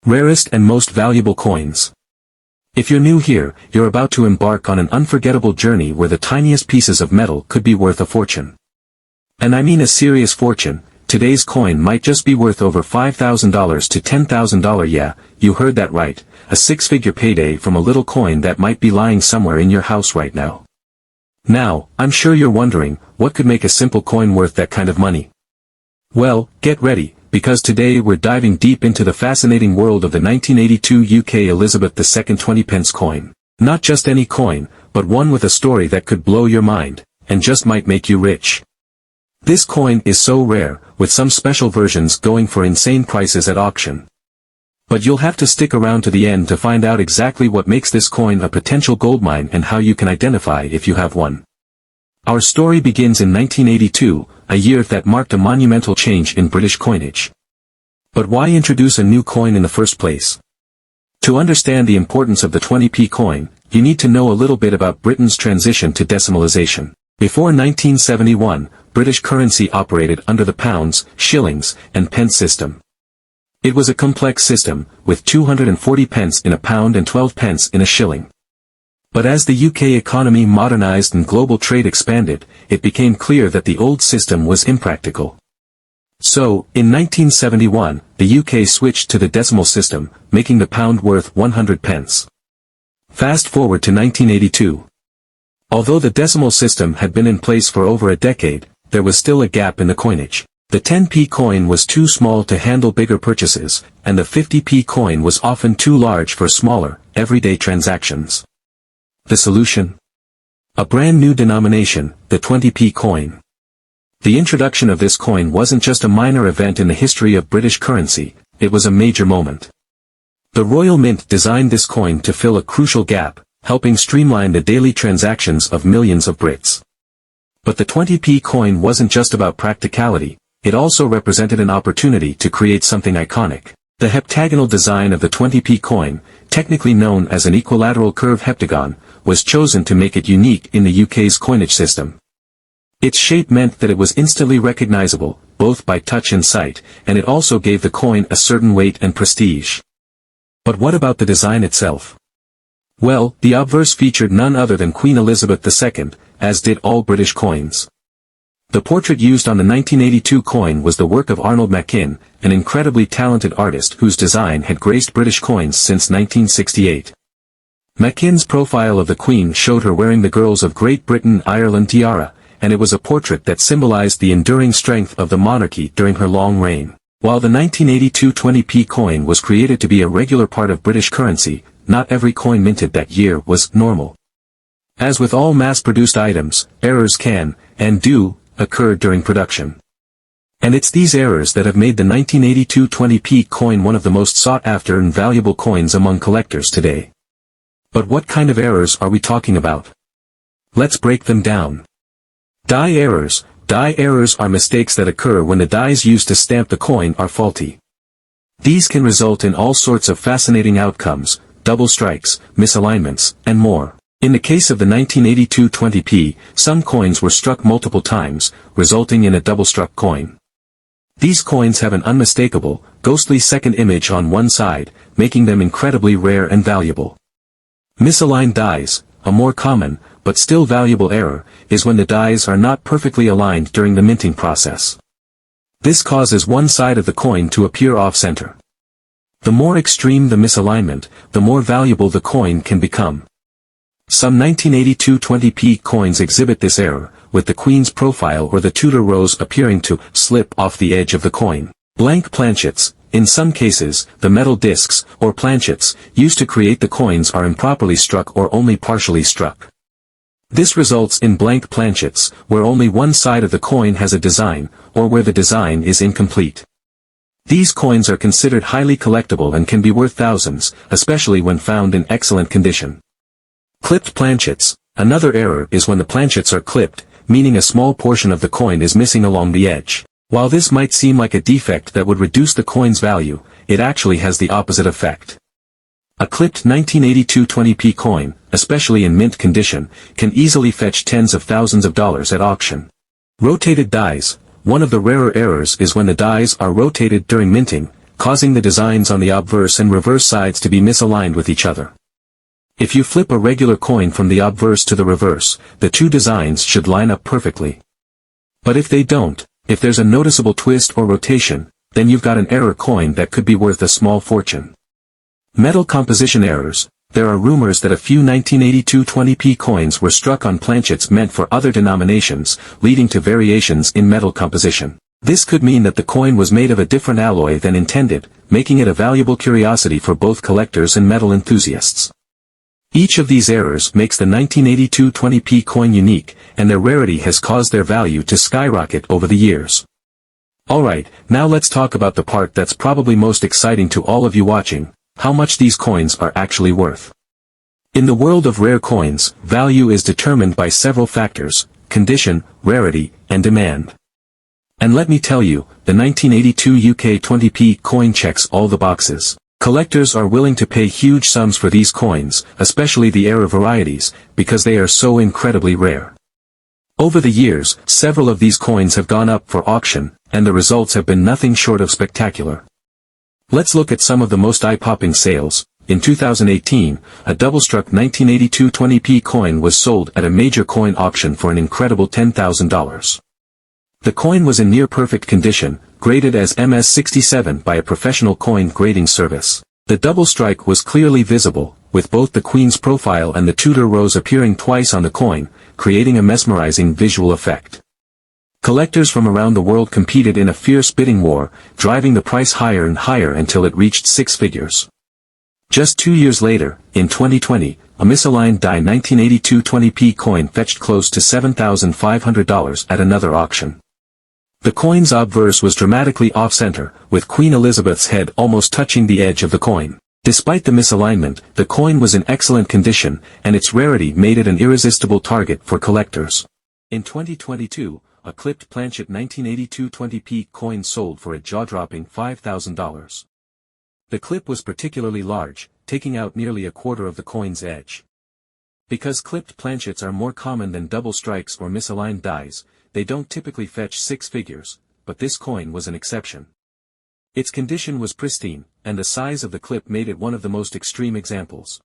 Rarest and most valuable coins. If you're new here, you're about to embark on an unforgettable journey where the tiniest pieces of metal could be worth a fortune. And I mean a serious fortune. Today's coin might just be worth over $5,000 to $10,000. Yeah, you heard that right, a six-figure payday from a little coin that might be lying somewhere in your house right now. Now, I'm sure you're wondering, what could make a simple coin worth that kind of money? Well, get ready, because today we're diving deep into the fascinating world of the 1982 UK Elizabeth II 20-pence coin. Not just any coin, but one with a story that could blow your mind, and just might make you rich. This coin is so rare, with some special versions going for insane prices at auction. But you'll have to stick around to the end to find out exactly what makes this coin a potential goldmine and how you can identify if you have one. Our story begins in 1982, a year that marked a monumental change in British coinage. But why introduce a new coin in the first place? To understand the importance of the 20p coin, you need to know a little bit about Britain's transition to decimalisation. Before 1971, British currency operated under the pounds, shillings, and pence system. It was a complex system, with 240 pence in a pound and 12 pence in a shilling. But as the UK economy modernized and global trade expanded, it became clear that the old system was impractical. So, in 1971, the UK switched to the decimal system, making the pound worth 100 pence. Fast forward to 1982. Although the decimal system had been in place for over a decade, there was still a gap in the coinage. The 10p coin was too small to handle bigger purchases, and the 50p coin was often too large for smaller, everyday transactions. The solution? A brand new denomination, the 20p coin. The introduction of this coin wasn't just a minor event in the history of British currency, it was a major moment. The Royal Mint designed this coin to fill a crucial gap, helping streamline the daily transactions of millions of Brits. But the 20p coin wasn't just about practicality, it also represented an opportunity to create something iconic. The heptagonal design of the 20p coin, technically known as an equilateral curve heptagon, was chosen to make it unique in the UK's coinage system. Its shape meant that it was instantly recognizable, both by touch and sight, and it also gave the coin a certain weight and prestige. But what about the design itself? Well, the obverse featured none other than Queen Elizabeth II, as did all British coins. The portrait used on the 1982 coin was the work of Arnold Machin, an incredibly talented artist whose design had graced British coins since 1968. Machin's profile of the Queen showed her wearing the Girls of Great Britain-Ireland tiara, and it was a portrait that symbolized the enduring strength of the monarchy during her long reign. While the 1982 20p coin was created to be a regular part of British currency, not every coin minted that year was normal. As with all mass-produced items, errors can, and do, occur during production. And it's these errors that have made the 1982 20p coin one of the most sought-after and valuable coins among collectors today. But what kind of errors are we talking about? Let's break them down. Die errors. Die errors are mistakes that occur when the dies used to stamp the coin are faulty. These can result in all sorts of fascinating outcomes, double strikes, misalignments, and more. In the case of the 1982 20p, some coins were struck multiple times, resulting in a double-struck coin. These coins have an unmistakable, ghostly second image on one side, making them incredibly rare and valuable. Misaligned dies, a more common, but still valuable error, is when the dies are not perfectly aligned during the minting process. This causes one side of the coin to appear off-center. The more extreme the misalignment, the more valuable the coin can become. Some 1982 20p coins exhibit this error, with the Queen's profile or the Tudor rose appearing to slip off the edge of the coin. Blank planchets, in some cases, the metal discs, or planchets, used to create the coins are improperly struck or only partially struck. This results in blank planchets, where only one side of the coin has a design, or where the design is incomplete. These coins are considered highly collectible and can be worth thousands, especially when found in excellent condition. Clipped planchets. Another error is when the planchets are clipped, meaning a small portion of the coin is missing along the edge. While this might seem like a defect that would reduce the coin's value, it actually has the opposite effect. A clipped 1982 20p coin, especially in mint condition, can easily fetch tens of thousands of dollars at auction. Rotated dies. One of the rarer errors is when the dies are rotated during minting, causing the designs on the obverse and reverse sides to be misaligned with each other. If you flip a regular coin from the obverse to the reverse, the two designs should line up perfectly. But if they don't, if there's a noticeable twist or rotation, then you've got an error coin that could be worth a small fortune. Metal composition errors. There are rumors that a few 1982 20p coins were struck on planchets meant for other denominations, leading to variations in metal composition. This could mean that the coin was made of a different alloy than intended, making it a valuable curiosity for both collectors and metal enthusiasts. Each of these errors makes the 1982 20p coin unique, and their rarity has caused their value to skyrocket over the years. Alright, now let's talk about the part that's probably most exciting to all of you watching: how much these coins are actually worth. In the world of rare coins, value is determined by several factors: condition, rarity, and demand. And let me tell you, the 1982 UK 20p coin checks all the boxes. Collectors are willing to pay huge sums for these coins, especially the rare varieties, because they are so incredibly rare. Over the years, several of these coins have gone up for auction, and the results have been nothing short of spectacular. Let's look at some of the most eye-popping sales. In 2018, a double-struck 1982 20p coin was sold at a major coin auction for an incredible $10,000. The coin was in near-perfect condition, graded as MS67 by a professional coin grading service. The double strike was clearly visible, with both the Queen's profile and the Tudor rose appearing twice on the coin, creating a mesmerizing visual effect. Collectors from around the world competed in a fierce bidding war, driving the price higher and higher until it reached six figures. Just 2 years later, in 2020, a misaligned die 1982 20p coin fetched close to $7,500 at another auction. The coin's obverse was dramatically off-center, with Queen Elizabeth's head almost touching the edge of the coin. Despite the misalignment, the coin was in excellent condition, and its rarity made it an irresistible target for collectors. In 2022, a clipped planchet 1982 20p coin sold for a jaw-dropping $5,000. The clip was particularly large, taking out nearly a quarter of the coin's edge. Because clipped planchets are more common than double strikes or misaligned dies, they don't typically fetch six figures, but this coin was an exception. Its condition was pristine, and the size of the clip made it one of the most extreme examples.